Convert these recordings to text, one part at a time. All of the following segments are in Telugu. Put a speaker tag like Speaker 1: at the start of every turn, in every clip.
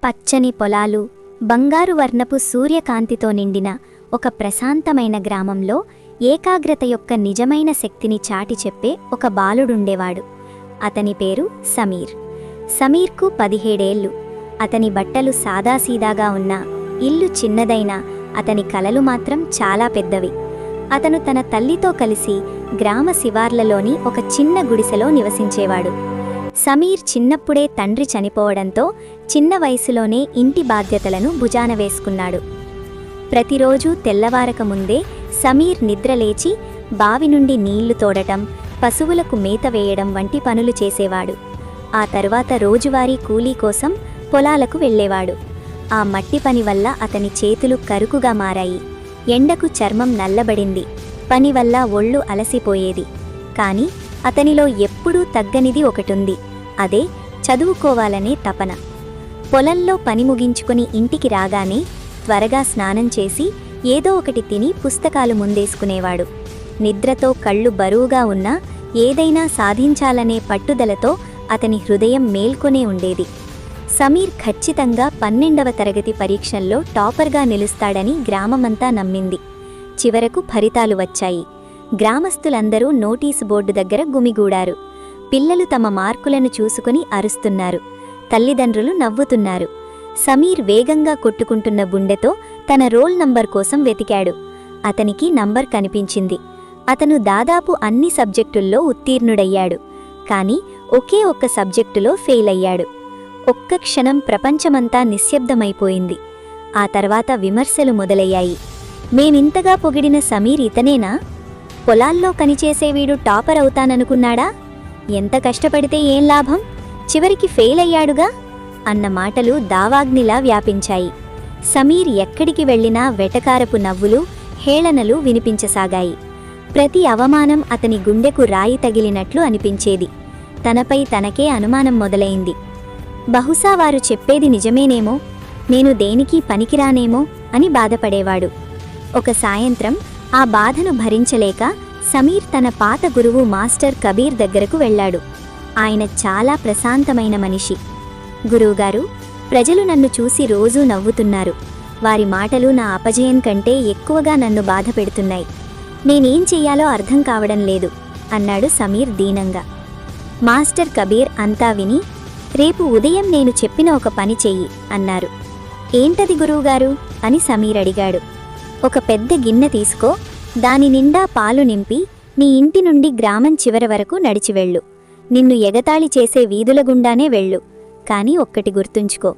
Speaker 1: పచ్చని పొలాలు, బంగారు వర్ణపు సూర్యకాంతితో నిండిన ఒక ప్రశాంతమైన గ్రామంలో ఏకాగ్రత యొక్క నిజమైన శక్తిని చాటి చెప్పే ఒక బాలుడుండేవాడు. అతని పేరు సమీర్. సమీర్కు 17 ఏళ్ళు. అతని బట్టలు సాదాసీదాగా ఉన్నా, ఇల్లు చిన్నదైనా అతని కలలు మాత్రం చాలా పెద్దవి. అతను తన తల్లితో కలిసి గ్రామ శివార్లలోని ఒక చిన్న గుడిసెలో నివసించేవాడు. సమీర్ చిన్నప్పుడే తండ్రి చనిపోవడంతో చిన్న వయసులోనే ఇంటి బాధ్యతలను భుజాన వేసుకున్నాడు. ప్రతిరోజూ తెల్లవారక ముందే సమీర్ నిద్రలేచి బావి నుండి నీళ్లు తోడటం, పశువులకు మేత వేయడం వంటి పనులు చేసేవాడు. ఆ తర్వాత రోజువారీ కూలీ కోసం పొలాలకు వెళ్ళేవాడు. ఆ మట్టి పని వల్ల అతని చేతులు కరుకుగా మారాయి. ఎండకు చర్మం నల్లబడింది. పని వల్ల ఒళ్ళు అలసిపోయేది. కాని అతనిలో ఎప్పుడూ తగ్గనిది ఒకటుంది. అదే చదువుకోవాలనే తపన. పొలంలో పని ముగించుకుని ఇంటికి రాగానే త్వరగా స్నానం చేసి ఏదో ఒకటి తిని పుస్తకాలు ముందేసుకునేవాడు. నిద్రతో కళ్ళు బరువుగా ఉన్నా ఏదైనా సాధించాలనే పట్టుదలతో అతని హృదయం మేల్కొనే ఉండేది. సమీర్ ఖచ్చితంగా 12వ తరగతి పరీక్షల్లో టాపర్గా నిలుస్తాడని గ్రామమంతా నమ్మింది. చివరకు ఫలితాలు వచ్చాయి. గ్రామస్తులందరూ నోటీసు బోర్డు దగ్గర గుమిగూడారు. పిల్లలు తమ మార్కులను చూసుకుని అరుస్తున్నారు. తల్లిదండ్రులు నవ్వుతున్నారు. సమీర్ వేగంగా కొట్టుకుంటున్న గుండెతో తన రోల్ నంబర్ కోసం వెతికాడు. అతనికి నంబర్ కనిపించింది. అతను దాదాపు అన్ని సబ్జెక్టుల్లో ఉత్తీర్ణుడయ్యాడు. కాని ఒకే ఒక్క సబ్జెక్టులో ఫెయిల్ అయ్యాడు. ఒక్క క్షణం ప్రపంచమంతా నిశ్శబ్దమైపోయింది. ఆ తర్వాత విమర్శలు మొదలయ్యాయి. మేమింతగా పొగిడిన సమీర్ ఇతనేనా? పొలాల్లో కనిచేసేవీడు టాపర్ అవుతాననుకున్నాడా? ఎంత కష్టపడితే ఏం లాభం? చివరికి ఫెయిల్ అయ్యాడుగా అన్న మాటలు దావాగ్నిలా వ్యాపించాయి. సమీర్ ఎక్కడికి వెళ్లినా వెటకారపు నవ్వులు, హేళనలు వినిపించసాగాయి. ప్రతి అవమానం అతని గుండెకు రాయి తగిలినట్లు అనిపించేది. తనపై తనకే అనుమానం మొదలైంది. బహుశా వారు చెప్పేది నిజమేనేమో, నేను దేనికి పనికిరానేమో అని బాధపడేవాడు. ఒక సాయంత్రం ఆ బాధను భరించలేక సమీర్ తన పాత గురువు మాస్టర్ కబీర్ దగ్గరకు వెళ్ళాడు. ఆయన చాలా ప్రశాంతమైన మనిషి. గురువుగారు, ప్రజలు నన్ను చూసి రోజూ నవ్వుతున్నారు. వారి మాటలు నా అపజయం కంటే ఎక్కువగా నన్ను బాధ పెడుతున్నాయి. నేనేం చెయ్యాలో అర్థం కావడం లేదు అన్నాడు సమీర్ దీనంగా. మాస్టర్ కబీర్ అంతా విని, రేపు ఉదయం నేను చెప్పిన ఒక పని చెయ్యి అన్నారు. ఏంటది గురువుగారు అని సమీర్ అడిగాడు. ఒక పెద్ద గిన్నె తీసుకో, దాని నిండా పాలు నింపి నీ ఇంటి నుండి గ్రామం చివరి వరకు నడిచివెళ్ళు. నిన్ను ఎగతాళి చేసే వీధుల గుండానే వెళ్ళు. కాని ఒక్కటి గుర్తుంచుకో,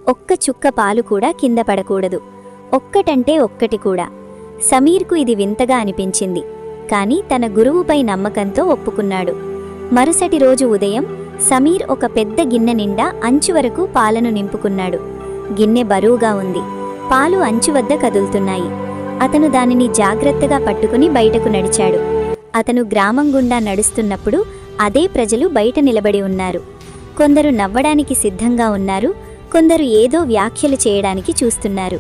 Speaker 1: ఒక్క చుక్క పాలు కూడా కింద పడకూడదు. ఒక్కటంటే ఒక్కటి కూడా. సమీర్కు ఇది వింతగా అనిపించింది. కాని తన గురువుపై నమ్మకంతో ఒప్పుకున్నాడు. మరుసటి రోజు ఉదయం సమీర్ ఒక పెద్ద గిన్నె నిండా అంచు వరకు పాలను నింపుకున్నాడు. గిన్నె బరువుగా ఉంది. పాలు అంచు వద్ద కదులుతున్నాయి. అతను దానిని జాగ్రత్తగా పట్టుకుని బయటకు నడిచాడు. అతను గ్రామం గుండా నడుస్తున్నప్పుడు అదే ప్రజలు బయట నిలబడి ఉన్నారు. కొందరు నవ్వడానికి సిద్ధంగా ఉన్నారు, కొందరు ఏదో వ్యాఖ్యలు చేయడానికి చూస్తున్నారు.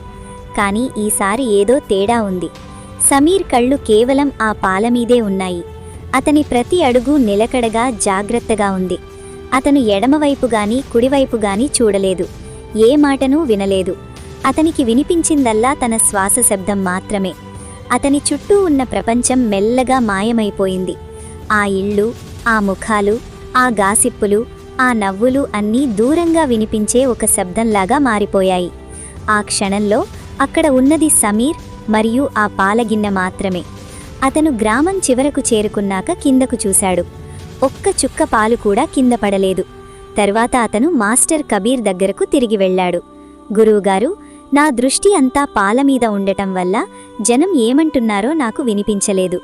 Speaker 1: కాని ఈసారి ఏదో తేడా ఉంది. సమీర్ కళ్ళు కేవలం ఆ పాలమీదే ఉన్నాయి. అతని ప్రతి అడుగు నిలకడగా జాగ్రత్తగా ఉంది. అతను ఎడమవైపుగాని కుడివైపుగాని చూడలేదు. ఏ మాటనూ వినలేదు. అతనికి వినిపించిందల్లా తన శ్వాస శబ్దం మాత్రమే. అతని చుట్టూ ఉన్న ప్రపంచం మెల్లగా మాయమైపోయింది. ఆ ఇళ్ళు, ఆ ముఖాలు, ఆ గాసిప్పులు, ఆ నవ్వులు అన్నీ దూరంగా వినిపించే ఒక శబ్దంలాగా మారిపోయాయి. ఆ క్షణంలో అక్కడ ఉన్నది సమీర్ మరియు ఆ పాలగిన్నె మాత్రమే. అతను గ్రామం చివరకు చేరుకున్నాక కిందకు చూశాడు. ఒక్క చుక్క పాలు కూడా కింద పడలేదు. తర్వాత అతను మాస్టర్ కబీర్ దగ్గరకు తిరిగి వెళ్ళాడు. గురువుగారు, నా దృష్టి అంతా పాలమీద ఉండటం వల్ల జనం ఏమంటున్నారో నాకు వినిపించలేదు.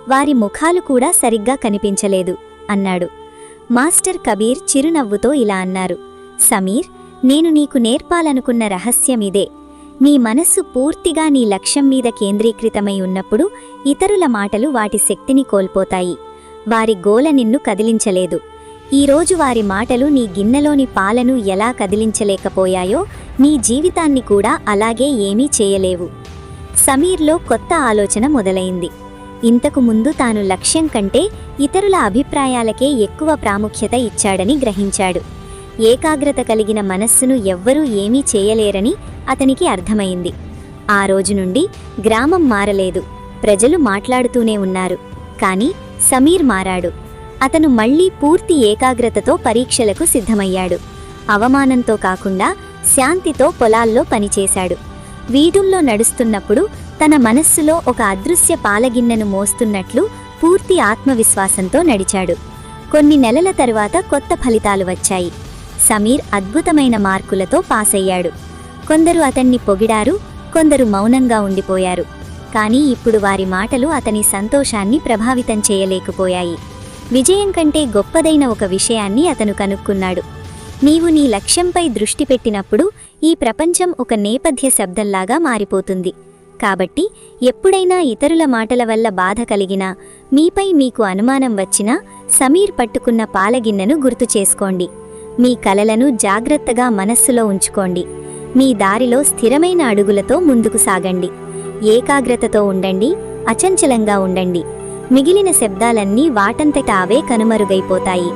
Speaker 1: వారి ముఖాలు కూడా సరిగ్గా కనిపించలేదు అన్నాడు. మాస్టర్ కబీర్ చిరునవ్వుతో ఇలా అన్నారు. సమీర్, నేను నీకు నేర్పాలనుకున్న రహస్యమిదే. నీ మనస్సు పూర్తిగా నీ లక్ష్యం మీద కేంద్రీకృతమై ఉన్నప్పుడు ఇతరుల మాటలు వాటి శక్తిని కోల్పోతాయి. వారి గోల నిన్ను కదిలించలేదు. ఈరోజు వారి మాటలు నీ గిన్నెలోని పాలను ఎలా కదిలించలేకపోయాయో నీ జీవితాన్ని కూడా అలాగే ఏమీ చేయలేవు. సమీర్లో కొత్త ఆలోచన మొదలైంది. ఇంతకు ముందు తాను లక్ష్యం కంటే ఇతరుల అభిప్రాయాలకే ఎక్కువ ప్రాముఖ్యత ఇచ్చాడని గ్రహించాడు. ఏకాగ్రత కలిగిన మనస్సును ఎవ్వరూ ఏమీ చేయలేరని అతనికి అర్థమైంది. ఆ రోజు నుండి గ్రామం మారలేదు, ప్రజలు మాట్లాడుతూనే ఉన్నారు. కాని సమీర్ మారాడు. అతను మళ్లీ పూర్తి ఏకాగ్రతతో పరీక్షలకు సిద్ధమయ్యాడు. అవమానంతో కాకుండా శాంతితో పొలాల్లో పనిచేశాడు. వీధుల్లో నడుస్తున్నప్పుడు తన మనస్సులో ఒక అదృశ్య పాలగిన్నెను మోస్తున్నట్లు పూర్తి ఆత్మవిశ్వాసంతో నడిచాడు. కొన్ని నెలల తరువాత కొత్త ఫలితాలు వచ్చాయి. సమీర్ అద్భుతమైన మార్కులతో పాసయ్యాడు. కొందరు అతన్ని పొగిడారు, కొందరు మౌనంగా ఉండిపోయారు. కానీ ఇప్పుడు వారి మాటలు అతని సంతోషాన్ని ప్రభావితం చేయలేకపోయాయి. విజయం కంటే గొప్పదైన ఒక విషయాన్ని అతను కనుక్కున్నాడు. నీవు నీ లక్ష్యంపై దృష్టి పెట్టినప్పుడు ఈ ప్రపంచం ఒక నేపథ్య శబ్దంలాగా మారిపోతుంది. కాబట్టి ఎప్పుడైనా ఇతరుల మాటల వల్ల బాధ కలిగినా, మీపై మీకు అనుమానం వచ్చినా సమీర్ పట్టుకున్న పాలగిన్నెను గుర్తు చేసుకోండి. మీ కలలను జాగ్రత్తగా మనస్సులో ఉంచుకోండి. మీ దారిలో స్థిరమైన అడుగులతో ముందుకు సాగండి. ఏకాగ్రతతో ఉండండి, అచంచలంగా ఉండండి. మిగిలిన శబ్దాలన్నీ వాటంతట అవే కనుమరుగైపోతాయి.